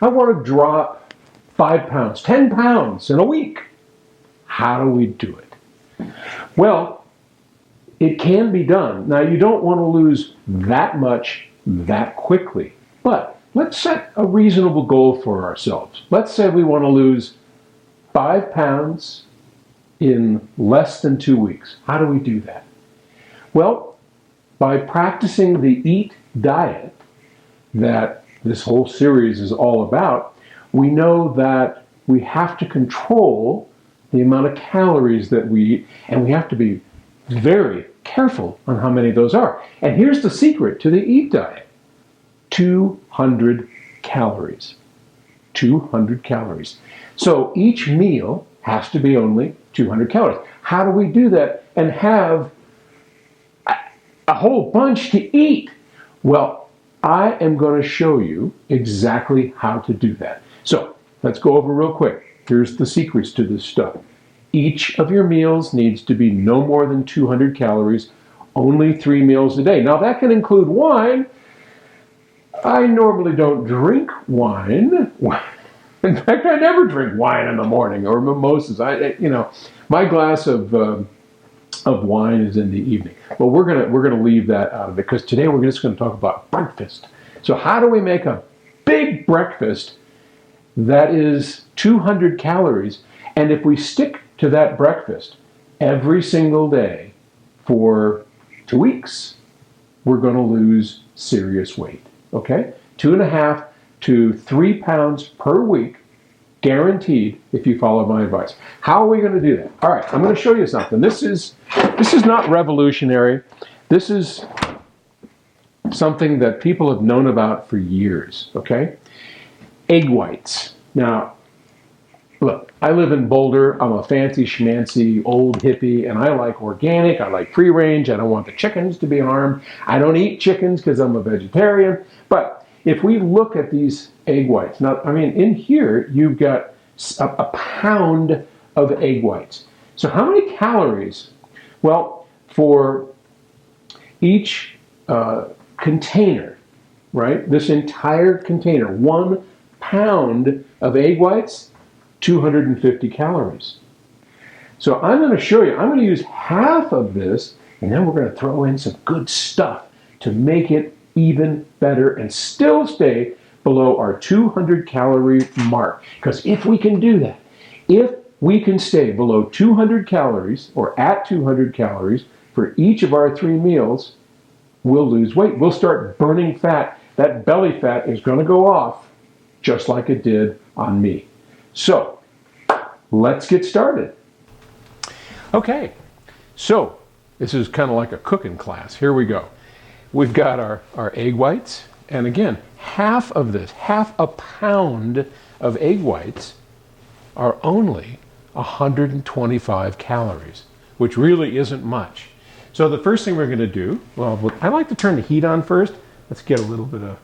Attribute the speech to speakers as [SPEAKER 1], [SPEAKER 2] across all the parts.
[SPEAKER 1] I want to drop 5 pounds, 10 pounds in a week. How do we do it? Well, it can be done. Now, you don't want to lose that much that quickly, but let's set a reasonable goal for ourselves. Let's say we want to lose 5 pounds in less than 2 weeks. How do we do that? Well, by practicing the EAT diet that this whole series is all about, we know that we have to control the amount of calories that we eat, and we have to be very careful on how many those are. And here's the secret to the EAT diet: 200 calories. 200 calories. So each meal has to be only 200 calories. How do we do that and have a whole bunch to eat? Well, I am going to show you exactly how to do that. So let's go over real quick. Here's the secrets to this stuff. Each of your meals needs to be no more than 200 calories, only 3 meals a day. Now that can include wine. I normally don't drink wine. In fact, I never drink wine in the morning or mimosas. My glass of wine is in the evening. Well, we're gonna leave that out of it because today we're just going to talk about breakfast. So how do we make a big breakfast that is 200 calories? And if we stick to that breakfast every single day for 2 weeks, we're going to lose serious weight. Okay? 2.5 to 3 pounds per week, guaranteed, if you follow my advice. How are we going to do that? All right, I'm going to show you something. This is not revolutionary. This is something that people have known about for years. Okay? Egg whites. Now, look, I live in Boulder. I'm a fancy schmancy old hippie, and I like organic. I like free range. I don't want the chickens to be harmed. I don't eat chickens because I'm a vegetarian. But if we look at these egg whites, now, I mean, in here, you've got a pound of egg whites. So how many calories? Well, for each container, right, this entire container, 1 pound of egg whites, 250 calories. So I'm going to show you, I'm going to use half of this, and then we're going to throw in some good stuff to make it even better and still stay below our 200 calorie mark. Because if we can do that, if we can stay below 200 calories or at 200 calories for each of our 3 meals, we'll lose weight. We'll start burning fat. That belly fat is going to go off just like it did on me. So, let's get started. Okay, so this is kind of like a cooking class. Here we go. We've got our egg whites, and again, half of this, half a pound of egg whites are only 125 calories, which really isn't much. So the first thing we're going to do, well, I like to turn the heat on first. Let's get a little bit of,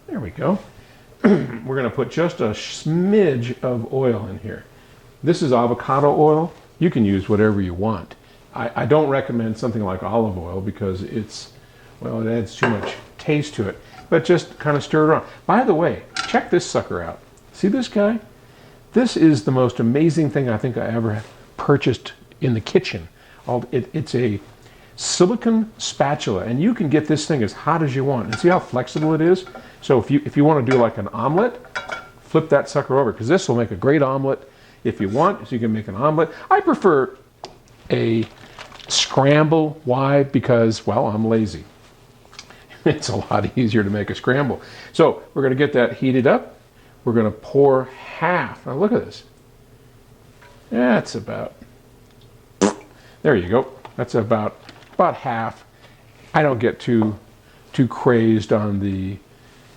[SPEAKER 1] there we go. We're going to put just a smidge of oil in here. This is avocado oil. You can use whatever you want. I don't recommend something like olive oil because it adds too much taste to it. But just kind of stir it around. By the way, check this sucker out. See this guy? This is the most amazing thing I think I ever purchased in the kitchen. It's a silicone spatula, and you can get this thing as hot as you want. And see how flexible it is? So if you want to do like an omelet, flip that sucker over, because this will make a great omelet if you want, so you can make an omelet. I prefer a scramble. Why? Because, well, I'm lazy. It's a lot easier to make a scramble. So we're going to get that heated up. We're going to pour half. Now look at this. That's about, there you go. That's about half. I don't get too crazed on the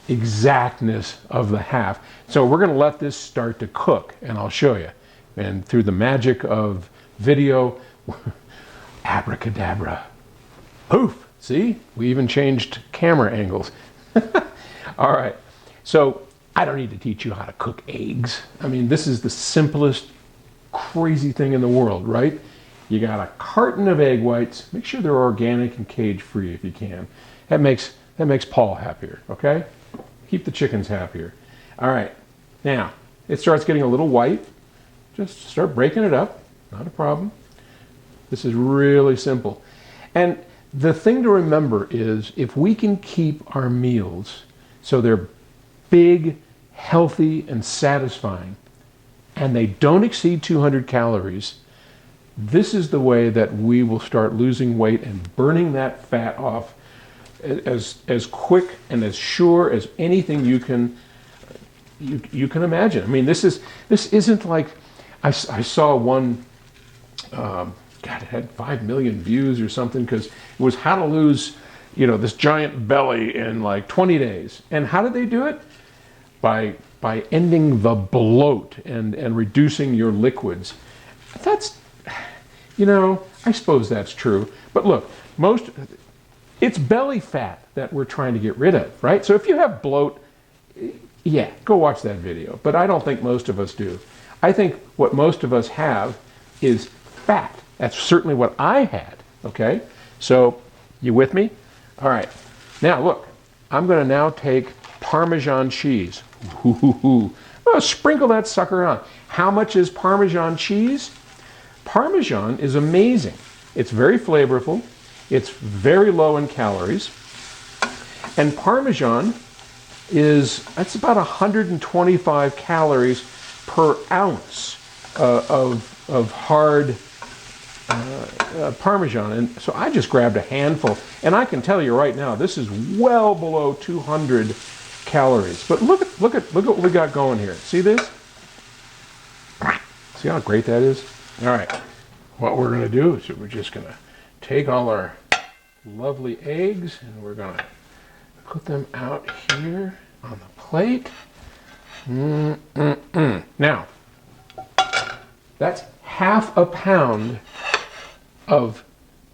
[SPEAKER 1] exactness of the half. So we're going to let this start to cook, and I'll show you. And through the magic of video, abracadabra. Poof! See? We even changed camera angles. All right. So I don't need to teach you how to cook eggs. I mean, this is the simplest, crazy thing in the world, right? You got a carton of egg whites. Make sure they're organic and cage-free if you can. That makes Paul happier, okay? Keep the chickens happier. All right. Now, it starts getting a little white. Just start breaking it up. Not a problem. This is really simple. And the thing to remember is if we can keep our meals so they're big, healthy, and satisfying, and they don't exceed 200 calories, this is the way that we will start losing weight and burning that fat off as quick and as sure as anything you can imagine. I mean, this isn't like I saw one. God, it had 5 million views or something because it was how to lose, this giant belly in like 20 days. And how did they do it? By ending the bloat and reducing your liquids. That's, I suppose that's true. But look, it's belly fat that we're trying to get rid of, right? So if you have bloat, yeah, go watch that video. But I don't think most of us do. I think what most of us have is fat. That's certainly what I had, okay? So, you with me? All right. Now, look, I'm going to now take Parmesan cheese. Oh, sprinkle that sucker on. How much is Parmesan cheese? Parmesan is amazing. It's very flavorful. It's very low in calories. And Parmesan that's about 125 calories per ounce of hard Parmesan. And so I just grabbed a handful. And I can tell you right now, this is well below 200 calories. But look at what we got going here. See this? See how great that is? All right. What we're going to do is we're just going to take all our lovely eggs and we're going to put them out here on the plate. Now, that's half a pound of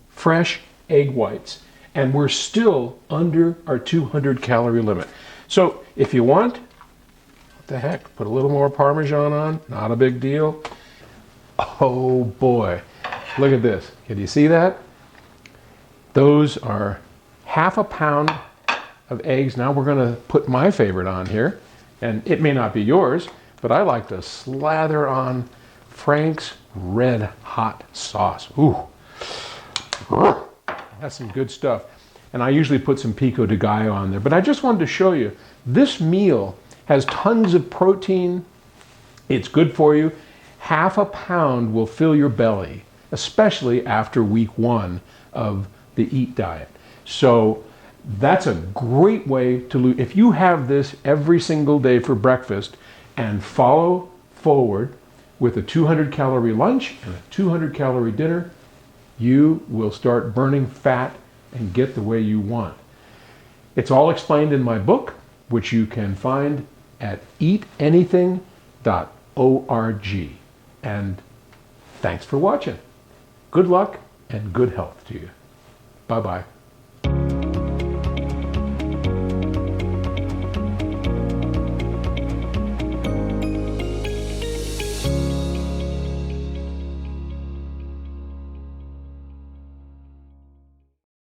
[SPEAKER 1] fresh egg whites, and we're still under our 200 calorie limit. So if you want, what the heck, put a little more Parmesan on, not a big deal. Oh boy, look at this. Can you see that? Those are half a pound of eggs. Now we're going to put my favorite on here, and it may not be yours, but I like to slather on Frank's Red Hot sauce. Ooh, that's some good stuff. And I usually put some pico de gallo on there, but I just wanted to show you this meal has tons of protein. It's good for you. Half a pound will fill your belly, especially after week 1 of the EAT diet. So that's a great way to lose. If you have this every single day for breakfast and follow forward with a 200 calorie lunch and a 200 calorie dinner, you will start burning fat and get the way you want. It's all explained in my book, which you can find at eatanything.org. And thanks for watching. Good luck and good health to you. Bye-bye.